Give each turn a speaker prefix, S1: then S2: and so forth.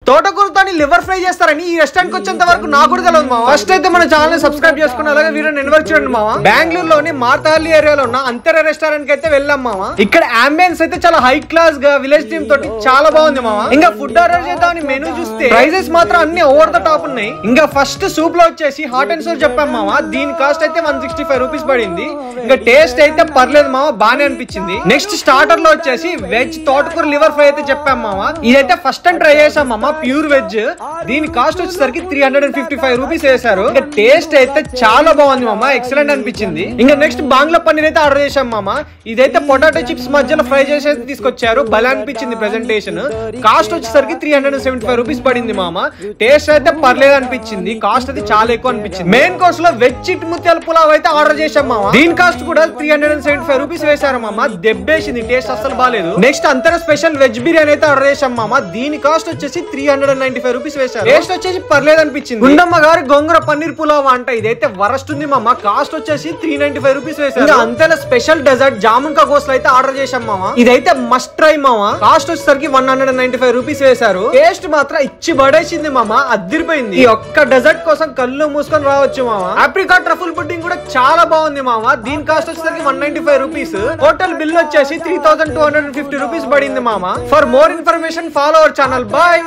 S1: తోటకూరతో liver fry చేస్తారని ఈ restaurant కి వచ్చేంత వరకు నాకు కూడా తెలియదు మామ. ఫస్ట్ అయితే మన ఛానల్ సబ్స్క్రైబ్ చేసుకుని అలాగే వీడియోని ఎన్ని వరకు చూడండి మామ. బెంగళూరులోని మార్తాహల్లి ఏరియాలో ఉన్న అంతర రెస్టారెంట్ కి అయితే వెళ్ళాం మామ. ఇక్కడ అంబియన్స్ అయితే చాలా హై క్లాస్ గా విలేజ్ థీమ్ తోటి చాలా బాగుంది మామ. ఇంకా ఫుడ్ ఆర్డర్ చేద్దామని మెనూ చూస్తే ప్రైజెస్ మాత్రం అన్ని ఓవర్ ద టాప్ ఉన్నాయి. ఇంకా ఫస్ట్ సూప్ లో వచ్చేసి హాట్ అండ్ సోర్ చెప్పాం మామ. దీని కాస్ట్ అయితే 165 రూపీస్ పడింది. ఇంకా టేస్ట్ అయితే పర్లేదు మామ, బానే అనిపించింది. నెక్స్ట్ స్టార్టర్ లో వచ్చేసి వెజ్ తోటకూర లివర్ ఫ్రై అయితే చెప్పాం మామ. ఇదైతే ఫస్ట్ టైం ట్రై చేసాం మామ, ప్యూర్ వెజ్. దీని కాస్ట్ వచ్చేసరికి 355 రూపీస్ వేసారు. ఇంకా టేస్ట్ అయితే చాలా బాగుంది మామ, ఎక్సలెంట్ అనిపించింది. ఇంకా నెక్స్ట్ బాంగ్లా పన్నీర్ అయితే ఆర్డర్ చేసాం మామ. ఇదైతే పొటాటో చిప్స్ మధ్యలో ఫ్రై చేసి తీసుకొచ్చారు, భలే అనిపించింది ప్రెజెంటేషన్. కాస్ట్ వచ్చేసరికి 375 రూపీస్ పడింది మామ. టేస్ట్ అయితే పర్లేదు అనిపించింది, కాస్ట్ అయితే చాలా ఎక్కువ అనిపించింది. మెయిన్ కోర్స్ లో వెజ్ చిట్ ముత్యాల పులావ్ అయితే ఆర్డర్ చేసాం మామ. దీని కాస్ట్ కూడా 375 రూపీస్ వేసారు మామ. దెబ్బేసింది, టేస్ట్ అసలు బాలేదు. నెక్స్ట్ అంతర స్పెషల్ వెజ్ బిర్యానీ అయితే ఆర్డర్ చేసాం మామ. దీని కాస్ట్ వచ్చేసి 395 రూపీస్ వేసారు. టేస్ట్ వచ్చేసి పర్లేదు అనిపించింది. గుండమ్మ గారి గోంగూర పన్నీర్ పులావ్ అంట, ఇదైతే వరస్ట్ ఉంది మామ. కాస్ట్ వచ్చేసి 395 రూపీస్ వేసారు. అంతేలా స్పెషల్ డెజర్ట్ జామున్ కా గోస్లు అయితే ఆర్డర్ చేసాం మామ. ఇదైతే మస్ట్ ట్రై మామ. కాస్ట్ వచ్చేసరికి 195 రూపీస్ వేసారు. టేస్ట్ మాత్రం ఇచ్చి పడేసింది మామ, అదిరిపోయింది. ఈ ఒక్క డెజర్ట్ కోసం కళ్ళు మూసుకొని రావచ్చు మామ. ఆప్రికాట్ ట్రఫుల్ పుడ్డింగ్ కూడా చాలా బాగుంది మామ. దీని కాస్ట్ వచ్చేసరికి 195 రూపీస్. టోటల్ బిల్ వచ్చేసి 3250 రూపీస్ పడింది మామ. For more information follow our channel. Bye.